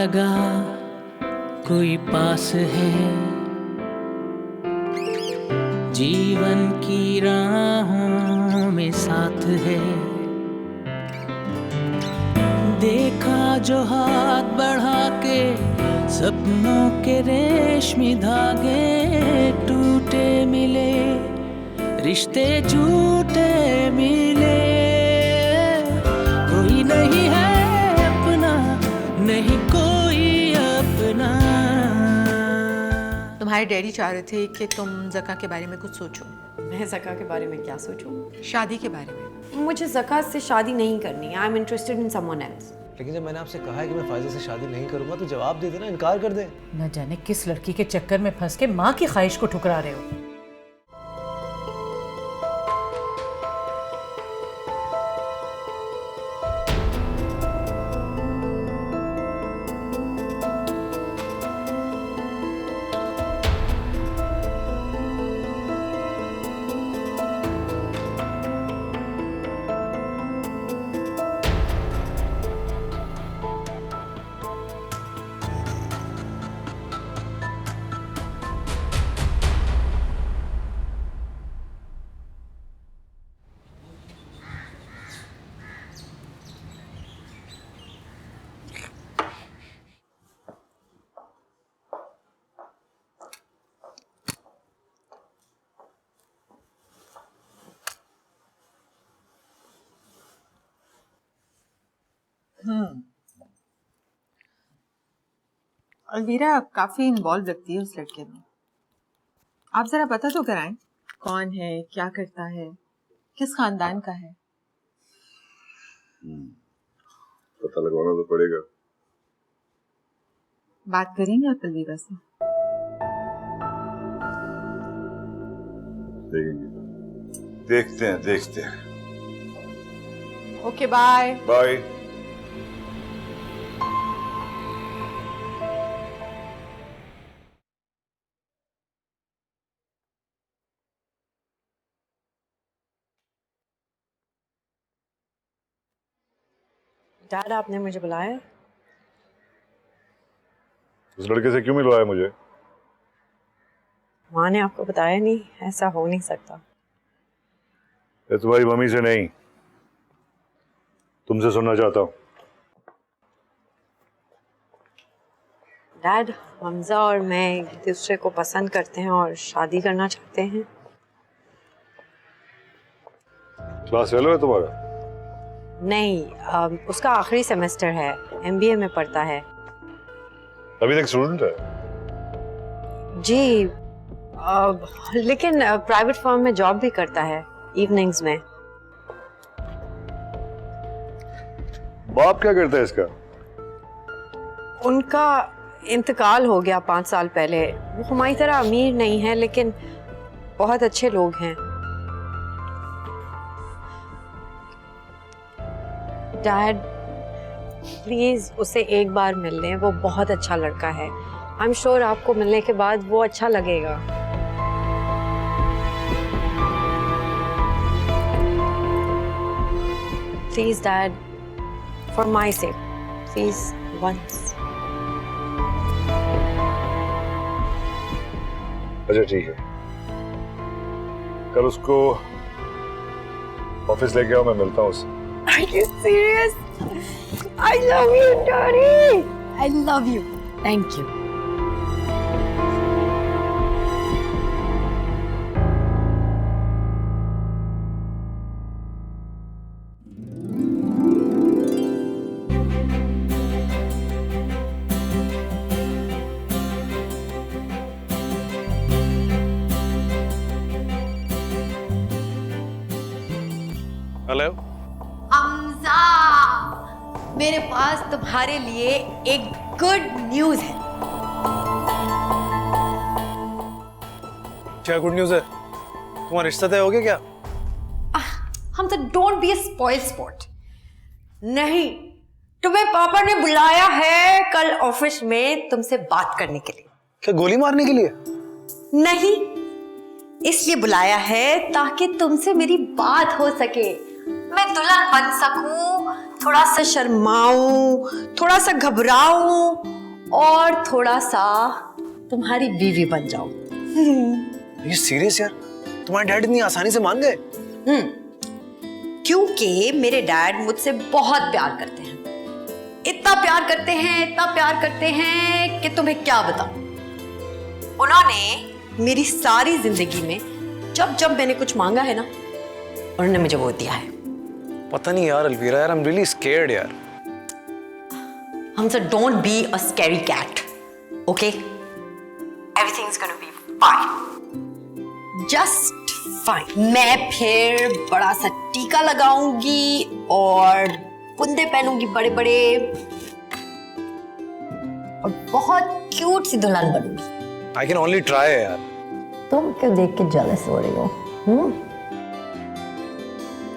लगा कोई पास है, जीवन की राहों में साथ है। देखा जो हाथ बढ़ा के सपनों के रेशमी धागे टूटे मिले, रिश्ते झूठे मिले। कोई नहीं है अपना, नहीं कोई अपना। तुम्हारे डैडी चाह रहे थे कि तुम ज़का के बारे में कुछ सोचो। मैं ज़का के बारे में क्या सोचूं? शादी के बारे में। मुझे ज़का से शादी नहीं करनी। I am interested in someone else. लेकिन जब मैंने आपसे कहा है कि मैं फायदे से शादी नहीं करूंगा तो जवाब दे देना, इनकार कर दे। न जाने किस लड़की के चक्कर में फंस के माँ की ख्वाहिश को ठुकरा रहे हो। अलवीरा काफी इन्वॉल्व लगती है उस लड़के में। आप जरा पता तो कराएं, कौन है, क्या करता है, किस खानदान का है। पता लगवाना तो पड़ेगा। बात करेंगे आप अलवीरा से? देखते हैं। Okay bye. बाय। डैड, आपने मुझे बुलाया? उस लड़के से क्यों मिलवाया मुझे? माँ ने आपको बताया नहीं? ऐसा हो नहीं सकता। ये तुम्हारी मम्मी से नहीं, तुमसे सुनना चाहता हूँ। डैड, हमजा और मैं एक दूसरे को पसंद करते हैं और शादी करना चाहते हैं। क्लास फेलो है तुम्हारा? नहीं, उसका आखिरी सेमेस्टर है, MBA में पढ़ता है। अभी तक स्टूडेंट है? जी, लेकिन प्राइवेट फर्म में जॉब भी करता है, इवनिंग्स में। बाप क्या करता है इसका? उनका इंतकाल हो गया 5 साल पहले। वो हमारी तरह अमीर नहीं है, लेकिन बहुत अच्छे लोग हैं। डैड, प्लीज उसे एक बार मिल लें, वो बहुत अच्छा लड़का है। आई एम श्योर आपको मिलने के बाद वो अच्छा लगेगा। Please dad, for my sake, please once. अच्छा ठीक है, कल उसको ऑफिस लेके आओ, मैं मिलता हूँ उससे। Are you serious? I love you, Daddy. I love you. Thank you. Hello Hamza, मेरे पास तुम्हारे लिए एक गुड न्यूज है। क्या गुड न्यूज़ है? तुम्हारा रिश्ता तय हो गया क्या? हम तो don't be a spoiled sport. नहीं, तुम्हें पापा ने बुलाया है कल ऑफिस में तुमसे बात करने के लिए। क्या गोली मारने के लिए? नहीं, इसलिए बुलाया है ताकि तुमसे मेरी बात हो सके, मैं दुल्हन बन सकूं, थोड़ा सा शर्माऊं, थोड़ा सा घबराऊं और थोड़ा सा तुम्हारी बीवी बन जाऊं। ये सीरियस यार? तुम्हारे डैड इतनी आसानी से मान गए? क्योंकि मेरे डैड मुझसे बहुत प्यार करते हैं, इतना प्यार करते हैं, इतना प्यार करते हैं कि तुम्हें क्या बताऊं। उन्होंने मेरी सारी जिंदगी में जब जब मैंने कुछ मांगा है ना, उन्होंने मुझे वो दिया है। पता नहीं यार अलवीरा, यार आई एम रियली स्केयर्ड यार। हमसे don't be a scary cat, okay? Everything is gonna be fine, just fine. मैं फिर बड़ा सा टीका लगाऊंगी और कुंदे पहनूंगी बड़े बड़े, और बहुत क्यूट सी दुल्हन बनूंगी। आई कैन ओनली ट्राई यार। तुम क्यों देख के जेलस हो रही हो?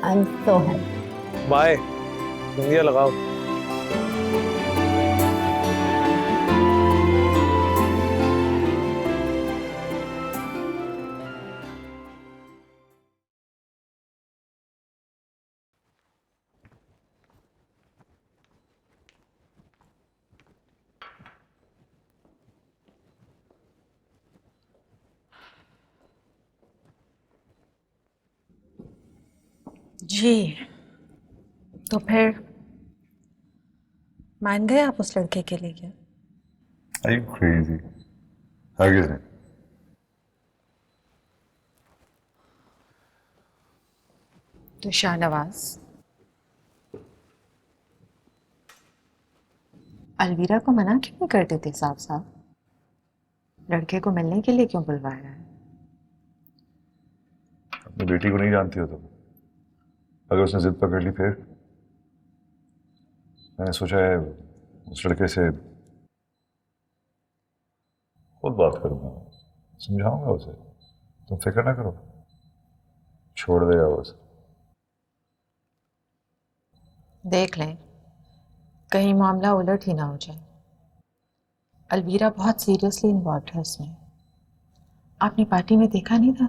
I am so happy. Bye, बिंदिया लगाओ। जी, तो फिर मान गए आप उस लड़के के लिए? क्या Are you crazy? हरगिज़ नहीं। तो शाहनवाज, अलवीरा को मना क्यों नहीं करते थे साफ साफ? लड़के को मिलने के लिए क्यों बुलवाया है? अपनी बेटी को नहीं जानती हो तुम। अगर उसने जिद पकड़ ली फिर? मैंने सोचा है उस लड़के से खुद बात करूंगा, समझाऊंगा उसे। तुम फिक्र ना करो, छोड़ देगा वो उसे। देख लें, कहीं मामला उलट ही ना हो जाए। अलवीरा बहुत सीरियसली इन्वॉल्व है इसमें। आपने पार्टी में देखा नहीं था?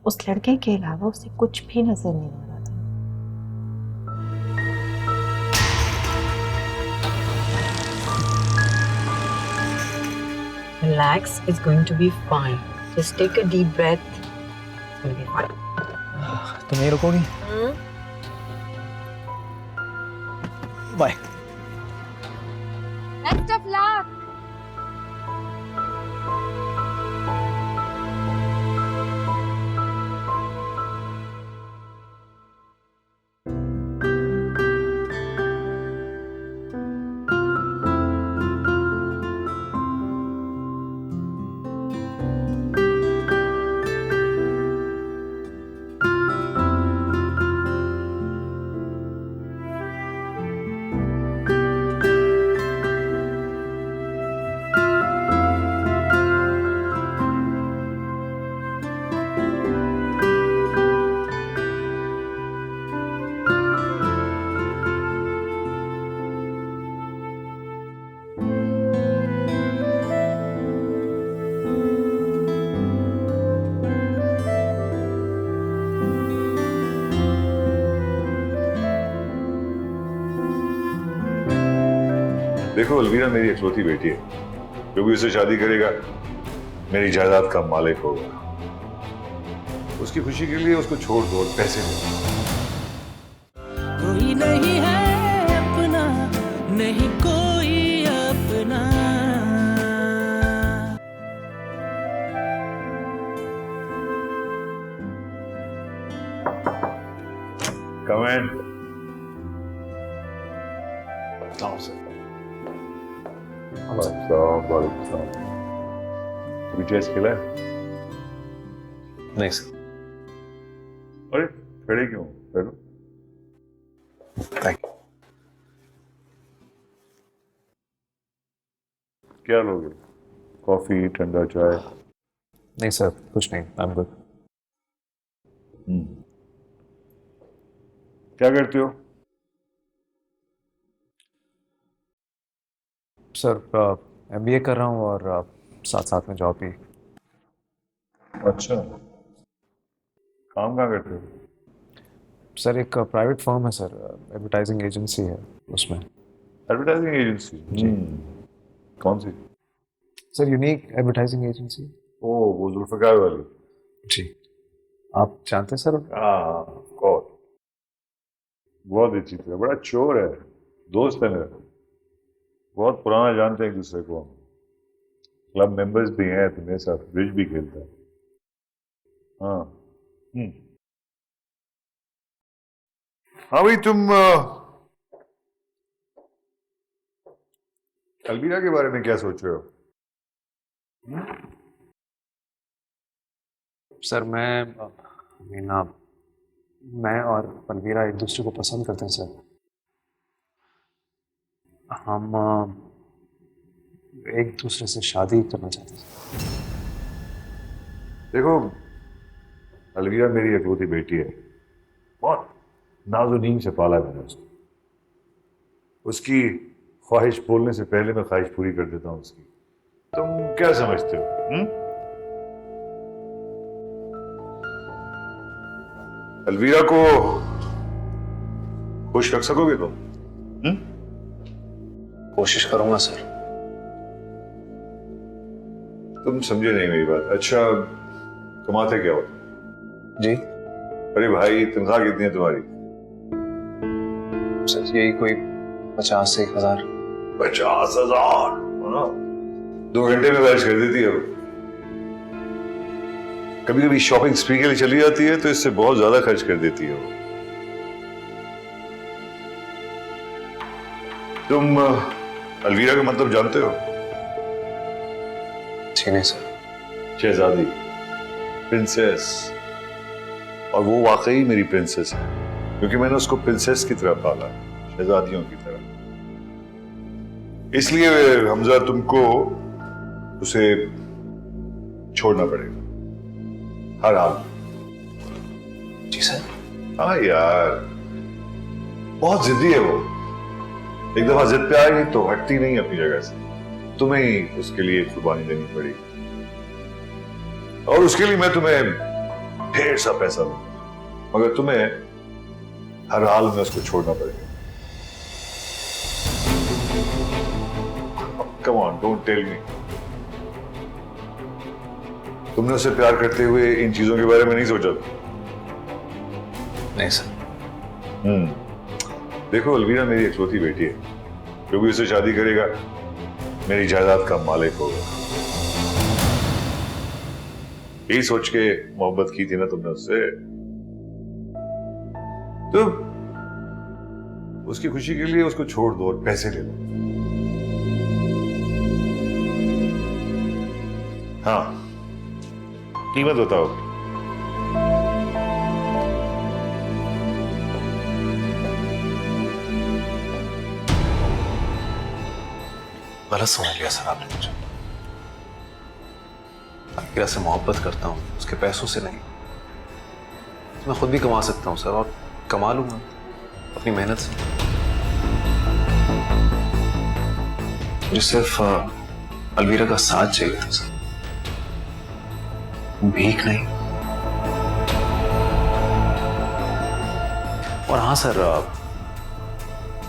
उस लड़के के अलावा उसे कुछ भी नजर नहीं आ रहा था। Relax, it's going to be fine. Just take a deep breath. It's going to be fine. तुम नहीं रुकोगी? बाय। Best of luck. देखो अलवीरा मेरी इकलौती बेटी है, जो भी उससे शादी करेगा मेरी जायदाद का मालिक होगा। उसकी खुशी के लिए उसको छोड़ दो और पैसे दो। कोई नहीं है अपना, नहीं कोई अपना। कमेंट चेस खेला है? नहीं सर। अरे खड़े क्यों? Hello, thank you. क्या लोगे? कॉफी, ठंडा चाय? नहीं सर, कुछ नहीं, आई एम गुड। क्या करते हो? सर MBA कर रहा हूँ और साथ साथ में जॉब भी। अच्छा, काम कहाँ करते हो? सर एक प्राइवेट फर्म है सर, एडवर्टाइजिंग एजेंसी है उसमें। Advertising agency? कौन सी? Sir unique advertising agency. ओ, वो जुल्फकार वाली। जी, आप जानते हैं सर? हाँ, ऑफ कोर्स। बहुत अच्छी थी, बड़ा चोर है, दोस्त है मेरा, बहुत पुराना जानते हैं एक दूसरे को। क्लब मेंबर्स भी हैं, तो मेरे साथ ब्रिज भी खेलता है। हाँ। हाँ भाई, तुम अलवीरा के बारे में क्या सोच रहे हो? सर मैं और अलवीरा एक दूसरे को पसंद करते हैं सर। हम एक दूसरे से शादी करना चाहते हैं। देखो, अलवीरा मेरी इकलौती बेटी है, बहुत नाज़ो नीम से पाला मैंने उसको। उसकी ख्वाहिश बोलने से पहले मैं ख्वाहिश पूरी कर देता हूँ उसकी। तुम क्या समझते हो? अलवीरा को खुश रख सकोगे तुम? कोशिश करूंगा सर। तुम समझे नहीं मेरी बात। अच्छा, कमाते क्या हो? जी अरे भाई, तनख्वाह कितनी है तुम्हारी? सर यही कोई 50 से 1000। 50,000? 2 घंटे में खर्च कर देती है वो। कभी कभी शॉपिंग स्प्री के लिए चली जाती है तो इससे बहुत ज्यादा खर्च कर देती है वो। तुम अलवीरा का मतलब जानते हो? जी नहीं सर। शहजादी, प्रिंसेस। और वो वाकई मेरी प्रिंसेस है, क्योंकि मैंने उसको प्रिंसेस की तरह पाला, शहजादियों की तरह। इसलिए हमजा, तुमको उसे छोड़ना पड़ेगा हर हाल। जी सर। हाँ यार, बहुत जिद्दी है वो। एक दफा जिद पे आई तो हटती नहीं अपनी जगह से। तुम्हें ही उसके लिए कुर्बानी देनी पड़ेगी, और उसके लिए मैं तुम्हें ढेर सा पैसा दूंगा, मगर तुम्हें हर हाल में उसको छोड़ना पड़ेगा। Come on, don't tell me. तुमने उससे प्यार करते हुए इन चीजों के बारे में नहीं सोचा? नहीं सर। देखो, अलवीरा मेरी इकलौती बेटी है, जो भी उसे शादी करेगा मेरी जायदाद का मालिक होगा। यही सोच के मोहब्बत की थी ना तुमने उससे? तो उसकी खुशी के लिए उसको छोड़ दो और पैसे ले लो। हाँ, कीमत बताओ। गलत समझ लिया सर आपने मुझे। अलवीरा से मोहब्बत करता हूँ, उसके पैसों से नहीं। तो मैं खुद भी कमा सकता हूँ सर, और कमा लूंगा अपनी मेहनत से। मुझे सिर्फ अलवीरा का साथ चाहिए था सर, भीख नहीं। और हाँ सर,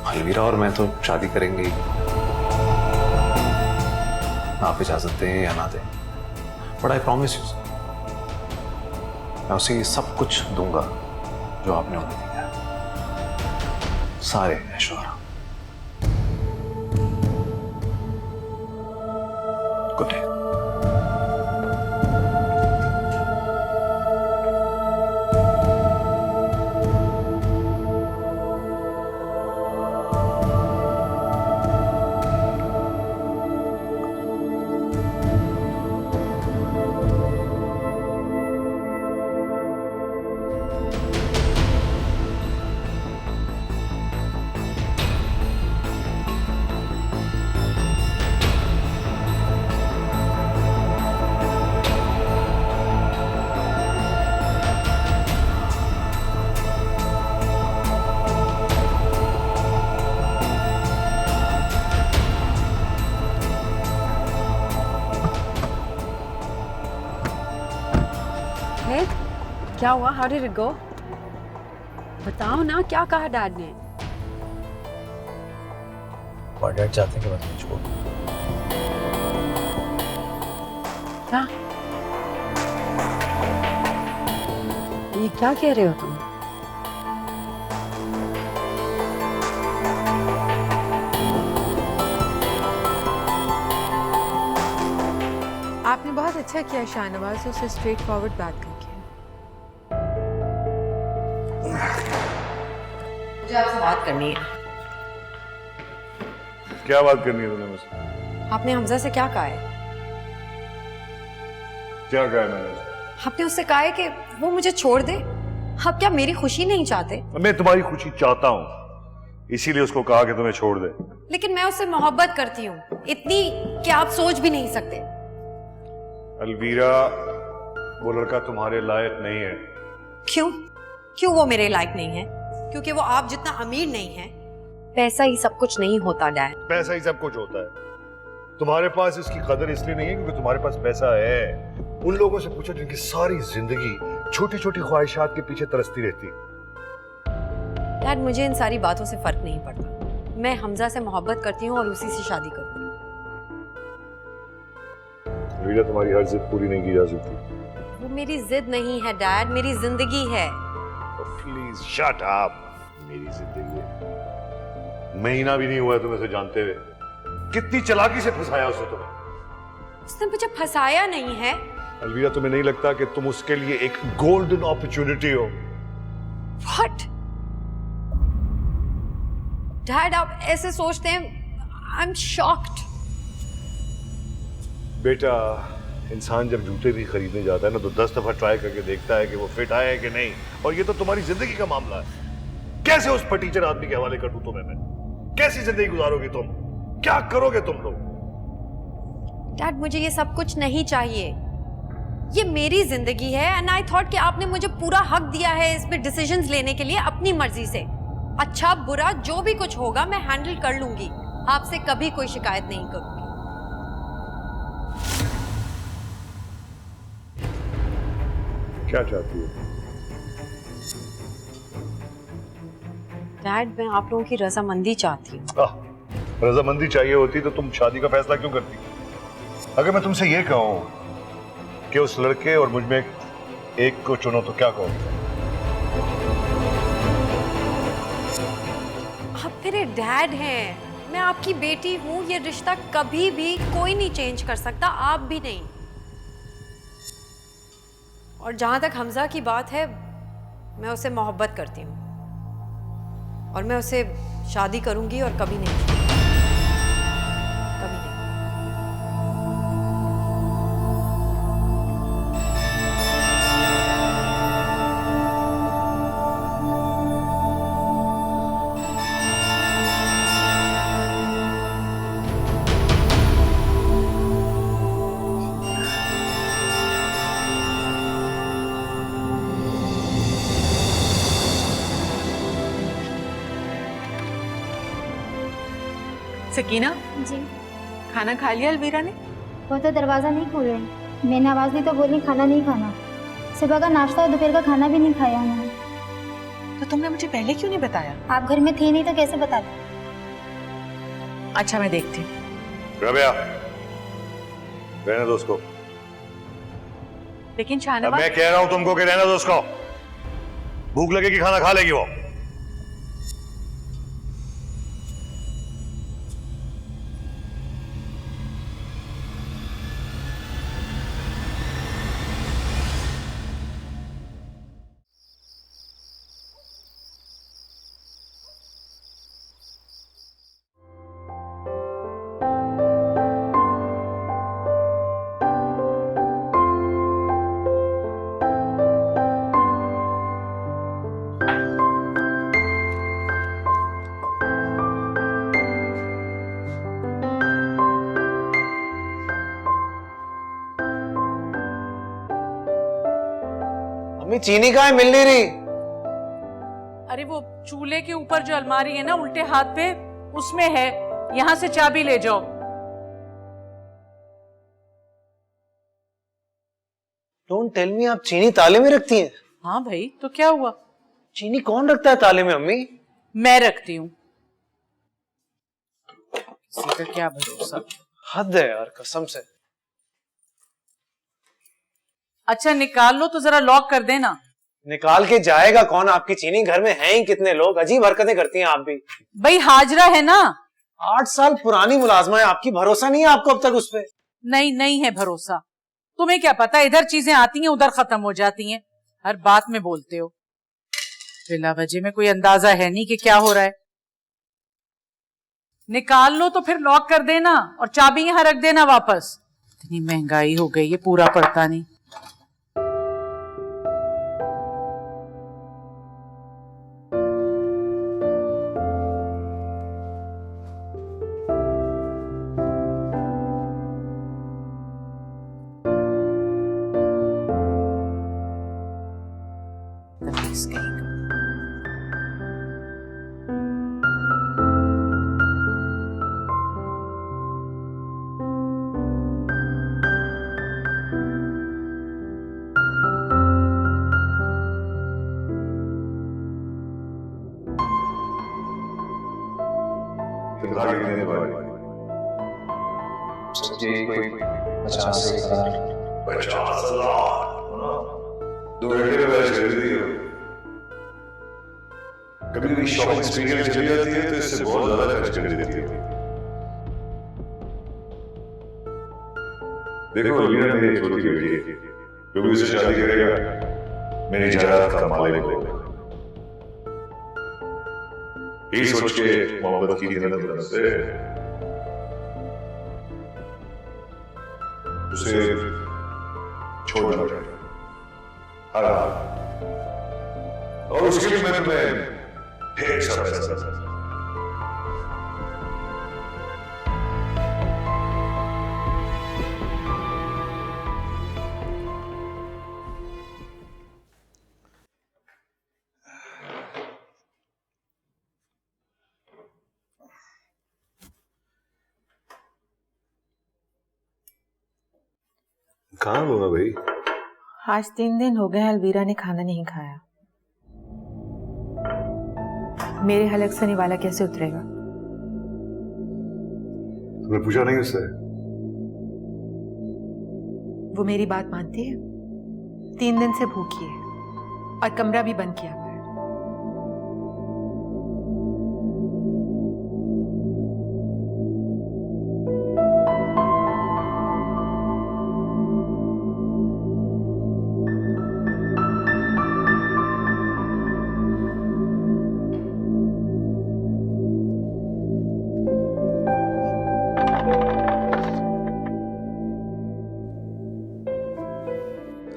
अलवीरा और मैं तो शादी करेंगे ही। आप इजाजत दें या ना दें, but I promise you sir, मैं उसे सब कुछ दूंगा जो आपने उन्हें दिया है, सारे ऐशोआराम। Good day. क्या हुआ? How did it go? बताओ ना, क्या कहा डैड ने? और डैड चाहते हैं कि मैं तुम्हें छोड़ दूं। क्या? ये क्या कह रहे हो तुम? आपने बहुत अच्छा किया शाहनवाज, उससे स्ट्रेट फॉरवर्ड बात करके। मुझे आपसे बात करनी है। क्या बात करनी है तुमने मुझसे? आपने हमजा से क्या कहा है? क्या कहा है मैंने उससे? आपने उससे कहा है कि वो मुझे छोड़ दे। आप क्या मेरी खुशी नहीं चाहते? मैं तुम्हारी खुशी चाहता हूँ, इसीलिए उसको कहा कि तुम्हें छोड़ दे। लेकिन मैं उससे मोहब्बत करती हूँ, इतनी कि आप सोच भी नहीं सकते। अलवीरा, वो लड़का तुम्हारे लायक नहीं है। क्यों? क्यों वो मेरे लायक नहीं है? क्योंकि वो आप जितना अमीर नहीं है। पैसा ही सब कुछ नहीं होता डैड। पैसा ही सब कुछ होता है। तुम्हारे पास इसकी कदर इसलिए नहीं है क्योंकि तुम्हारे पास पैसा है। उन लोगों से पूछो जिनकी सारी जिंदगी छोटी छोटी ख्वाहिशात के पीछे तरसती रहती। डैड, मुझे इन सारी बातों से फर्क नहीं पड़ता। मैं हमजा से मोहब्बत करती हूँ और उसी से शादी करूंगी। अलवीरा, तुम्हारी हर जिद पूरी नहीं की जा सकती। वो मेरी जिद नहीं है डैड, मेरी जिंदगी है। Please shut up. मेरी जिंदगी है। महीना भी नहीं हुआ है तुम्हें से जानते हुए। कितनी चालाकी से फंसाया उसने तुम्हें। उसने मुझे फंसाया नहीं है। अलवीरा, तुम्हें नहीं लगता कि तुम उसके लिए एक गोल्डन अपॉर्चुनिटी हो? What? डैड, आप ऐसे सोचते हैं? I am shocked. बेटा, इंसान जब जूते भी खरीदने जाता है ना तो 10 दफा ट्राई करके देखता है कि वो फिट आए कि नहीं। और ये तो तुम्हारी जिंदगी का मामला है। कैसे उस फटीचर आदमी के हवाले कर दूं तुम्हें मैं? कैसी जिंदगी गुजारोगे तुम? क्या करोगे तुम लोग? डैड, मुझे ये सब कुछ नहीं चाहिए। ये मेरी जिंदगी है एंड आई थॉट कि आपने मुझे पूरा हक दिया है इस पे डिसीजंस लेने के लिए अपनी मर्जी से। अच्छा बुरा जो भी कुछ होगा मैं हैंडल कर लूंगी। आपसे कभी कोई शिकायत नहीं करूंगी। क्या चाहती हो? डैड, मैं आप लोगों की रजामंदी चाहती हूँ। रजामंदी चाहिए होती तो तुम शादी का फैसला क्यों करती? अगर मैं तुमसे ये कहूं कि उस लड़के और मुझ में एक को चुनो तो क्या कहोगे? आप मेरे डैड हैं, मैं आपकी बेटी हूँ। ये रिश्ता कभी भी कोई नहीं चेंज कर सकता, आप भी नहीं। और जहां तक हमजा की बात है, मैं उससे मोहब्बत करती हूँ और मैं उससे शादी करूंगी और कभी नहीं, कभी नहीं। सकीना, जी। खाना खा लिया अलवीरा ने? वो तो दरवाज़ा नहीं खोल रहे। मैंने आवाज़ दी तो बोली खाना नहीं खाना। सुबह का नाश्ता और दोपहर का खाना भी नहीं खाया उन्होंने। तो तुमने मुझे पहले क्यों नहीं बताया? आप घर में थे नहीं तो कैसे बता दें? अच्छा, मैं देखती हूँ। रबिया, रहने दो उसको। लेकिन अब शाहनवाज, मैं कह रहा हूं तुमको कि रहने दो उसको। भूख लगेगी खाना खा लेगी वो। अम्मी, चीनी कहाँ है? मिल नहीं रही। अरे वो चूल्हे के ऊपर जो अलमारी है ना उल्टे हाथ पे, उसमें है। यहाँ से चाबी ले जाओ। डोंट टेल मी, आप चीनी ताले में रखती हैं? हाँ भाई, तो क्या हुआ? चीनी कौन रखता है ताले में अम्मी? मैं रखती हूँ। किसी का क्या भरोसा। हद है यार, कसम से। अच्छा निकाल लो तो जरा लॉक कर देना। निकाल के जाएगा कौन? आपकी चीनी घर में हैं ही कितने लोग, अजीब हरकतें करती हैं आप भी। भाई हाजरा है ना। 8 साल पुरानी मुलाजमा है आपकी, भरोसा नहीं है आपको अब तक उस पे? नहीं है भरोसा। तुम्हें क्या पता, इधर चीजें आती हैं उधर खत्म हो जाती हैं, हर बात में बोलते हो। बिला वजह में कोई अंदाजा है नहीं कि क्या हो रहा है। निकाल लो तो फिर लॉक कर देना और चाबी यहां रख देना वापस। इतनी महंगाई हो गई, ये पूरा पड़ता नहीं। जी कोई 50,000। 50,000 2 घंटे में मैच कर दी। कभी कभी शॉपिंग स्प्री में चली जाती है तो इससे बहुत ज्यादा खर्च कर देती है। देखो लीना मेरी छोटी बेटी है, जो भी उसे शादी करेगा मेरी जायदाद का मालिक होगा। यही सोच के मोहब्बत की लीना तरफ से उसे छोड़ना चाहिए हर हाल, और उसके लिए मैं ढेर सारा पैसा। कहाँ होगा भाई? आज 3 दिन हो गए अलवीरा ने खाना नहीं खाया। मेरे हलक से निवाला कैसे उतरेगा? तुमने पूछा नहीं उससे? वो मेरी बात मानती है? 3 दिन से भूखी है और कमरा भी बंद किया हुआ है।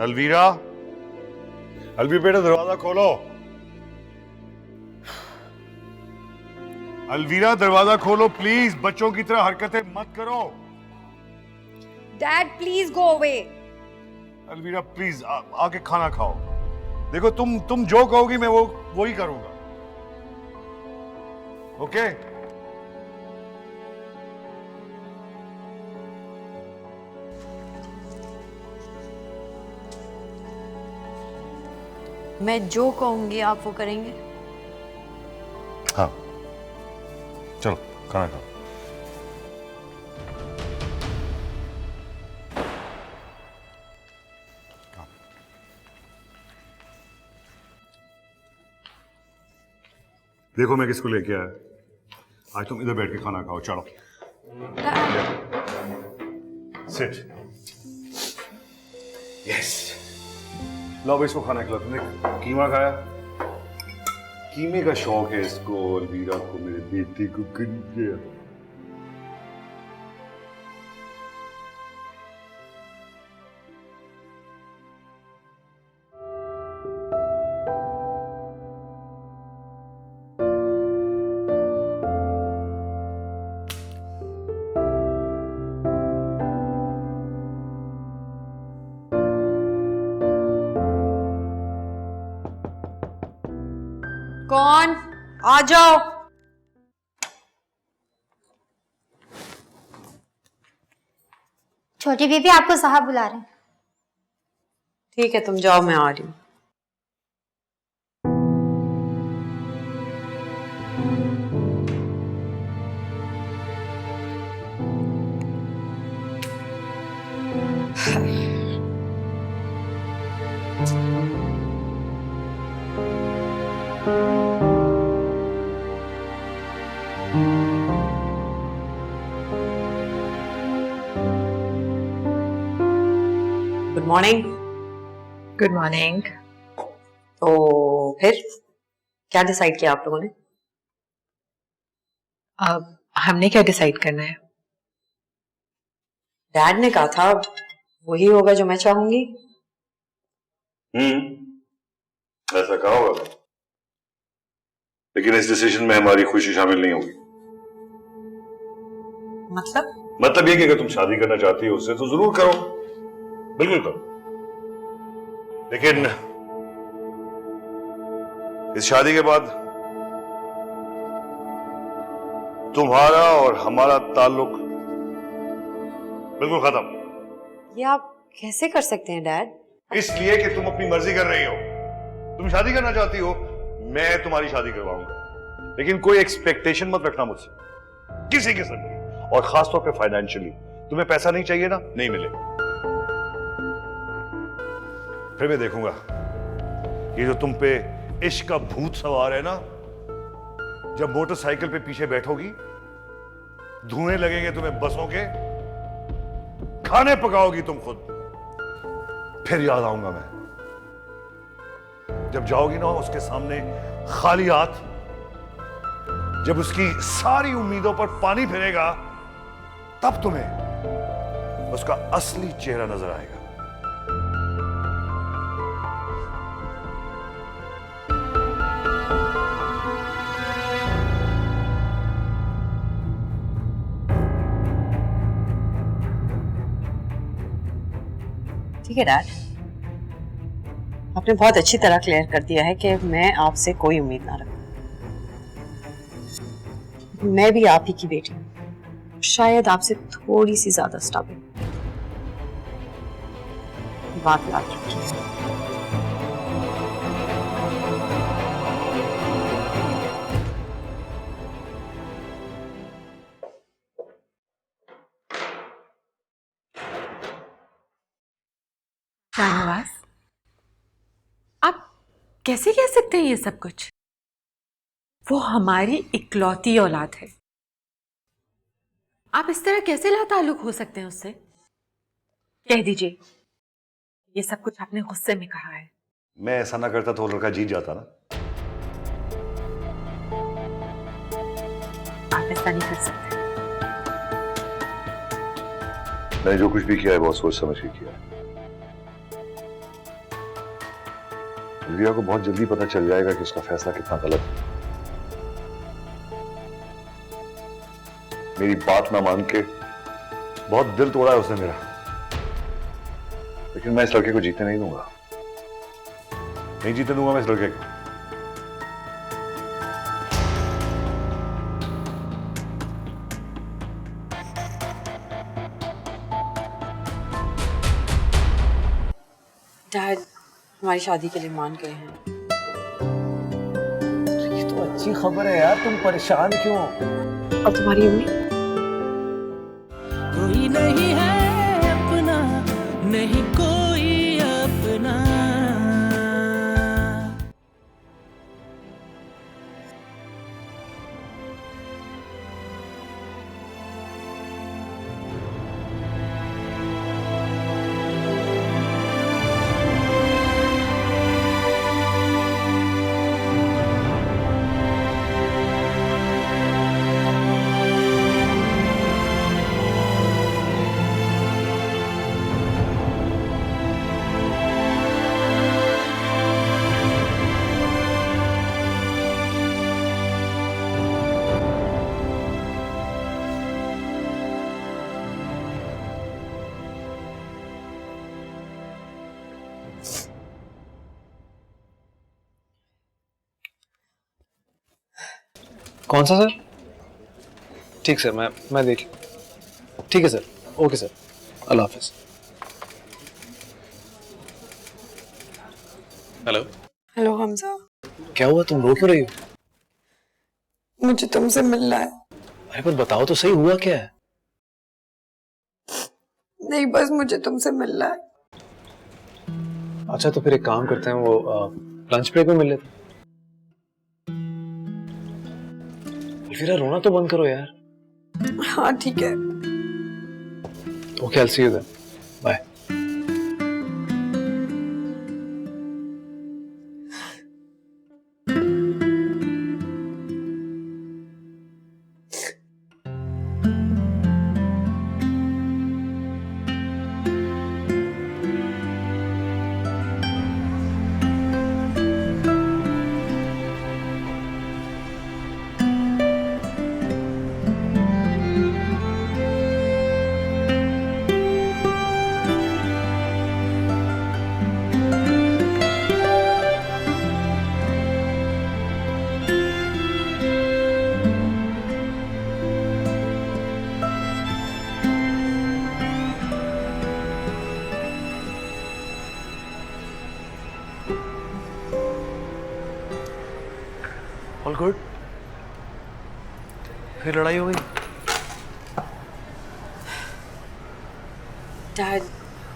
अलवीरा, अलवीरा बेटा दरवाजा खोलो। अलवीरा दरवाजा खोलो प्लीज, बच्चों की तरह हरकतें मत करो। Dad please go away. Alvira please आके खाना खाओ। देखो तुम जो कहोगी मैं वो ही करूंगा। ओके? मैं जो कहूंगी आप वो करेंगे? हाँ चलो खाना खाओ। देखो मैं किसको लेके आया। आज तुम इधर बैठ के खाना खाओ। चलो सिट। यस लो इसको खाना खिला। तुमने कीमा खाया? कीमे का शौक है इसको, अलवीरा को, मेरे बेटे को गंजा। कौन? आ जाओ। छोटी बीबी आपको साहब बुला रहे हैं। ठीक है तुम जाओ, मैं आ रही हूँ। Good morning. Good morning. तो फिर क्या डिसाइड किया आप लोगों ने? अब हमने क्या डिसाइड करना है? डैड ने कहा था वही होगा जो मैं चाहूंगी। ऐसा कहा होगा, लेकिन इस डिसीजन में हमारी खुशी शामिल नहीं होगी। मतलब ये कि अगर तुम शादी करना चाहती हो उससे तो जरूर करो, बिल्कुल करो, लेकिन इस शादी के बाद तुम्हारा और हमारा ताल्लुक बिल्कुल खत्म। ये आप कैसे कर सकते हैं डैड? इसलिए कि तुम अपनी मर्जी कर रही हो। तुम शादी करना चाहती हो, मैं तुम्हारी शादी करवाऊंगा, लेकिन कोई एक्सपेक्टेशन मत रखना मुझसे किसी किस्म की, और खासतौर पे फाइनेंशियली। तुम्हें पैसा नहीं चाहिए ना, नहीं मिलेगा। फिर मैं देखूंगा ये जो तुम पे इश्क का भूत सवार है ना, जब मोटरसाइकिल पे पीछे बैठोगी, धुएं लगेंगे तुम्हें बसों के, खाने पकाओगी तुम खुद, फिर याद आऊंगा मैं। जब जाओगी ना उसके सामने खाली हाथ, जब उसकी सारी उम्मीदों पर पानी फिरेगा, तब तुम्हें उसका असली चेहरा नजर आएगा। ठीक है डैड, आपने बहुत अच्छी तरह क्लियर कर दिया है कि मैं आपसे कोई उम्मीद ना रखूं। मैं भी आप ही की बेटी हूं, शायद आपसे थोड़ी सी ज्यादा स्टबल। बात याद रखिए। शाहनवाज, आप कैसे कह सकते हैं ये सब कुछ? वो हमारी इकलौती औलाद है। आप इस तरह कैसे लाताल्लुक हो सकते हैं उससे? कह दीजिए ये सब कुछ आपने गुस्से में कहा है। मैं ऐसा ना करता तो वो लड़का जीत जाता ना। आप ऐसा नहीं कर सकते। मैंने जो कुछ भी किया है बहुत सोच समझ के किया है। रिया को बहुत जल्दी पता चल जाएगा कि उसका फैसला कितना गलत है। मेरी बात ना मान के बहुत दिल तोड़ा है उसने मेरा, लेकिन मैं इस लड़के को जीतने नहीं दूंगा। नहीं जीतने दूंगा मैं इस लड़के को। डैड हमारी शादी के लिए मान गए हैं। ये तो अच्छी खबर है यार, तुम परेशान क्यों? और तुम्हारी अम्मी? कोई नहीं है अपना, नहीं कोई अपना। कौन सा सर? ठीक सर, मैं देख। ठीक है सर, ओके सर, अल्लाह हाफिज। हेलो। हेलो हमजा। क्या हुआ, तुम रो क्यों रही हो? मुझे तुमसे मिलना है। अरे पर बताओ तो सही, हुआ क्या है? नहीं बस मुझे तुमसे मिलना है। अच्छा तो फिर एक काम करते हैं, वो लंच ब्रेक में मिल लेते हैं। अल्फीरा रोना तो बंद करो यार। हाँ ठीक है। Okay, I'll see you then. Bye. All good? फिर लड़ाई हो गई? डैड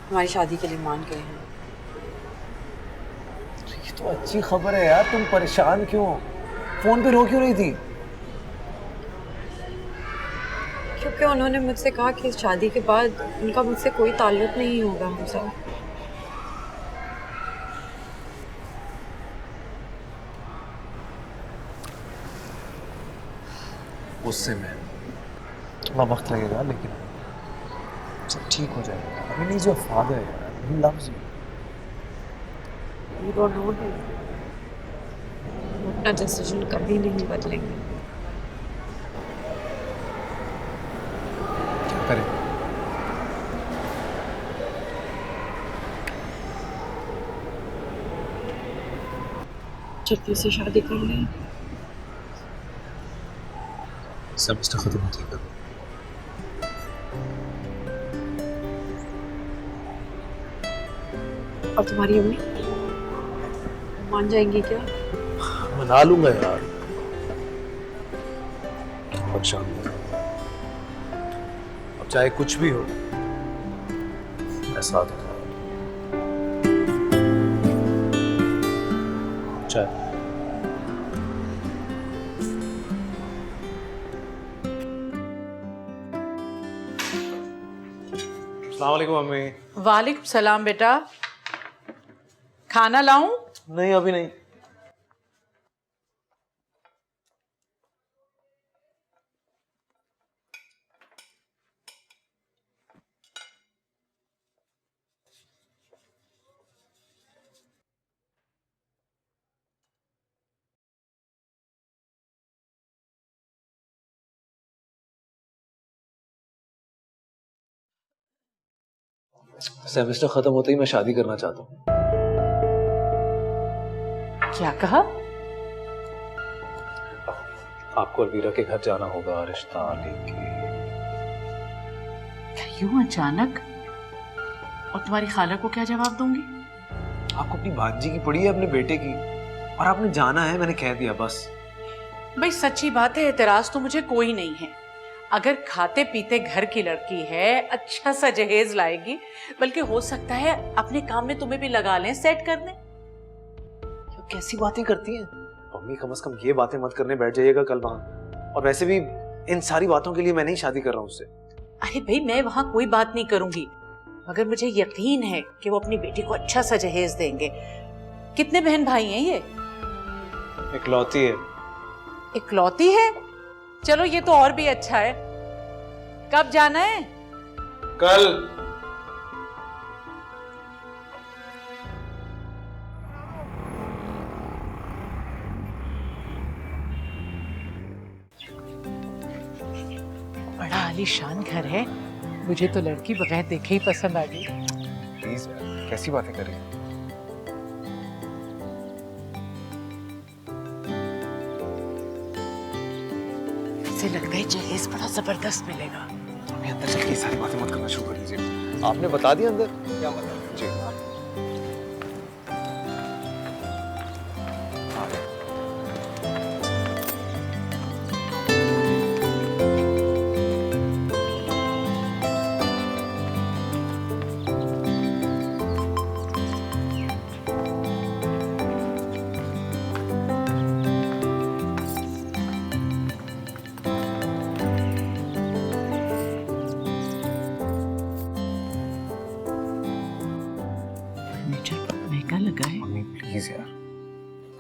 हमारी शादी के लिए मान गए हैं। ये तो अच्छी खबर है यार, तुम परेशान क्यों हो? फोन पे रो क्यों रही थी? क्योंकि उन्होंने मुझसे कहा कि शादी के बाद उनका मुझसे कोई ताल्लुक नहीं होगा हमसे। उससे में थोड़ा वक्त लगेगा, लेकिन सब ठीक हो जाएगा। I mean, he's your father, he loves you. You don't know him. अपना डिसीजन कभी नहीं बदलेंगे। क्या करें? जल्दी से शादी कर लें। सेमेस्टर खत्म होते ही और तुम्हारी अम्मी मान जाएंगी क्या? मना लूंगा यार। अब शाम को, अब चाहे कुछ भी हो, मैं साथ हूँ। चाहे अस्सलाम वालेकुम मम्मी। वालेकुम सलाम बेटा। खाना लाऊं? नहीं अभी नहीं। सेमेस्टर खत्म होते ही मैं शादी करना चाहता हूँ। क्या कहा? आपको अलवीरा के घर जाना होगा रिश्ता लेके। यूं अचानक? और तुम्हारी खाला को क्या जवाब दूंगी? आपको अपनी भांजी की पड़ी है, अपने बेटे की, और आपने जाना है, मैंने कह दिया बस। भाई सच्ची बात है, एतराज तो मुझे कोई नहीं है। अगर खाते पीते घर की लड़की है, अच्छा सा जहेज लाएगी, बल्कि हो सकता है अपने काम में तुम्हें भी लगा लें, सेट कर दें। कैसी बातें करती हैं मम्मी? कम से कम ये बातें मत करने बैठ जाइएगा कल वहां। और वैसे भी इन सारी बातों के लिए मैं नहीं शादी कर रहा हूँ उससे। अरे भाई मैं वहां कोई बात नहीं करूंगी, मगर मुझे यकीन है कि वो अपनी बेटी को अच्छा सा जहेज देंगे। कितने बहन भाई हैं ये? इकलौती है। इकलौती है? चलो ये तो और भी अच्छा है। कब जाना है? कल। बड़ा आलीशान घर है, मुझे तो लड़की बगैर देखे ही पसंद आ गई। प्लीज यार, कैसी बातें कर रही हैं? मुझे लगता है जहेज बड़ा जबरदस्त मिलेगा। अभी अंदर चल के सारी बातें मत करना शुरू कर दीजिए। आपने बता दिया अंदर? क्या बता? जी आ गए।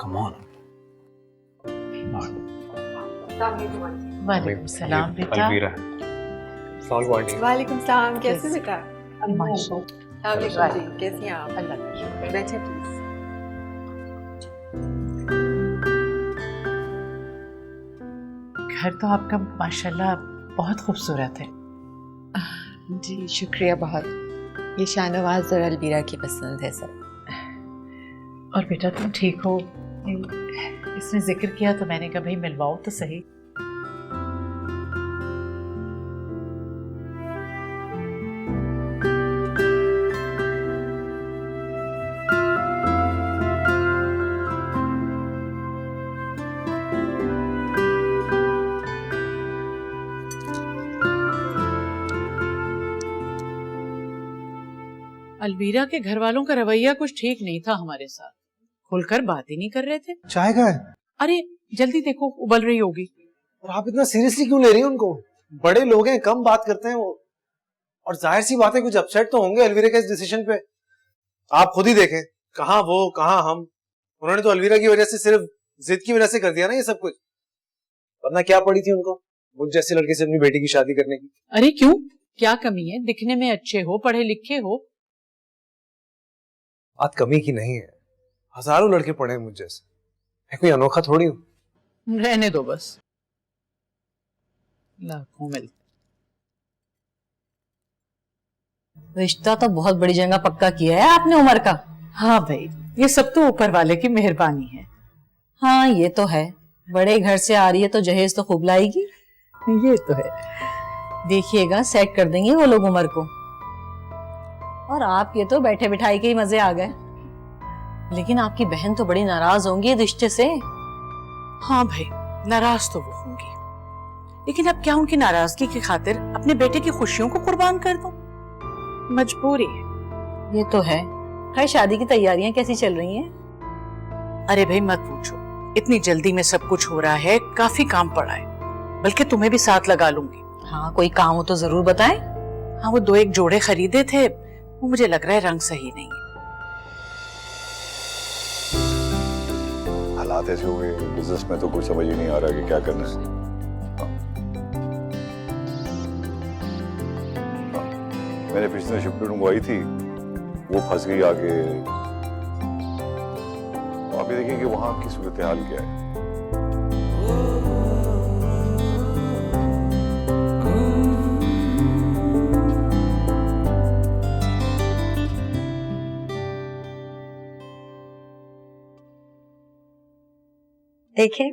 Come on. वालेकुम सलाम बेटा। अलवीरा। वालेकुम सलाम, कैसे बेटा? माशाल्लाह। कैसी हैं आप? अल्लाह का शुक्र। बैठे प्लीज। घर तो आपका माशाल्लाह बहुत खूबसूरत है। जी शुक्रिया बहुत। ये शाहनवाज और अलवीरा की पसंद है सर। और बेटा तुम ठीक हो? इसने जिक्र किया तो मैंने कहा भाई मिलवाओ तो सही। अलवीरा के घर वालों का रवैया कुछ ठीक नहीं था हमारे साथ, खुलकर बात ही नहीं कर रहे थे। चाय का है? अरे जल्दी देखो उबल रही होगी। और आप इतना सीरियसली क्यों ले रही हैं उनको? बड़े लोग हैं, कम बात करते हैं वो। और जाहिर सी बात है कुछ अपसेट तो होंगे अलवीरा के इस डिसीजन पे। आप खुद ही देखें, कहाँ वो कहाँ हम। उन्होंने तो अलवीरा की वजह से, सिर्फ जिद की वजह से कर दिया ना ये सब कुछ, वरना क्या पड़ी थी उनको मुझ जैसे लड़के से अपनी बेटी की शादी करने की। अरे क्यों, क्या कमी है? दिखने में अच्छे हो, पढ़े लिखे हो। बात कमी की नहीं है, हजारों लड़के पढ़े हैं मुझ जैसे, मैं कोई अनोखा थोड़ी हूँ। रहने दो बस, लाखों मिलते। रिश्ता तो बहुत बड़ी जगह पक्का किया है आपने उमर का। हाँ भाई, ये सब तो ऊपर वाले की मेहरबानी है। हाँ ये तो है, बड़े घर से आ रही है तो जहेज तो खूब लाएगी। ये तो है। देखिएगा सेट कर देंगे वो लोग उमर को। और आपके तो बैठे बिठाई के ही मजे आ गए। लेकिन आपकी बहन तो बड़ी नाराज होंगी रिश्ते से। हाँ भाई, नाराज तो वो होंगी, लेकिन अब क्या उनकी नाराजगी की खातिर अपने बेटे की खुशियों को कुर्बान कर दूं? मजबूरी है। ये तो है। खैर शादी की तैयारियां कैसी चल रही हैं? अरे भाई मत पूछो, इतनी जल्दी में सब कुछ हो रहा है, काफी काम पड़ा है, बल्कि तुम्हें भी साथ लगा लूंगी। हाँ कोई काम हो तो जरूर बताएं। हाँ वो 2-1 जोड़े खरीदे थे, वो मुझे लग रहा है रंग सही नहीं है। हालात ऐसे हो गए बिजनेस में तो कुछ समझ ही नहीं आ रहा कि क्या करना है। मैंने पिछले शिफ्ट मंगवाई थी, वो फंस गई आगे। आप ये देखिए कि वहां की सूरत हाल क्या है। देखे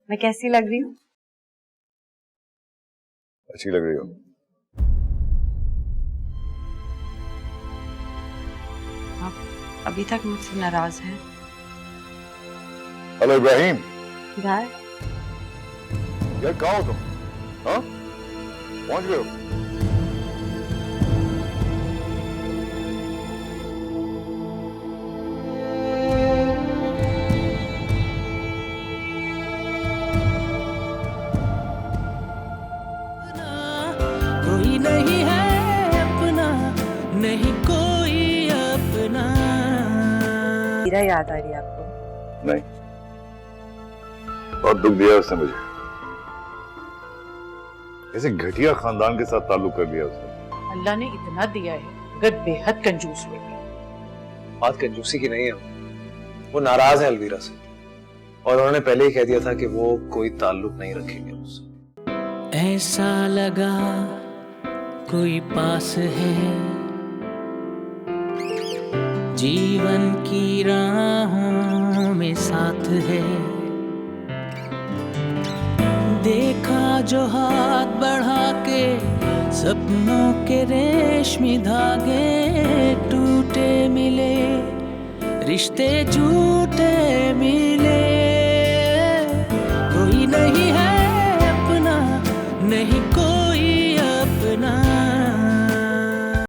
मैं कैसी लग रही हूँ? अच्छी लग रही हो। आप अभी तक मुझसे नाराज हैं? हेलो इब्राहिम। यार यार कहाँ हो तुम? हाँ पहुंच गए हो? कोई नहीं है अपना, नहीं कोई अपना। मेरा याद आ रही है आपको? नहीं, बहुत दुख दिया उसने मुझे। ऐसे घटिया खानदान के साथ ताल्लुक कर लिया उसने। अल्लाह ने इतना दिया है मगर बेहद कंजूस हुए। बात कंजूसी की नहीं है, वो नाराज है अलवीरा से, और उन्होंने पहले ही कह दिया था कि वो कोई ताल्लुक नहीं रखेंगे उससे। ऐसा लगा कोई पास है, जीवन की राहों में साथ है। देखा जो हाथ बढ़ा के सपनों के रेशमी धागे, टूटे मिले रिश्ते झूठे मिले। कोई नहीं है अपना, नहीं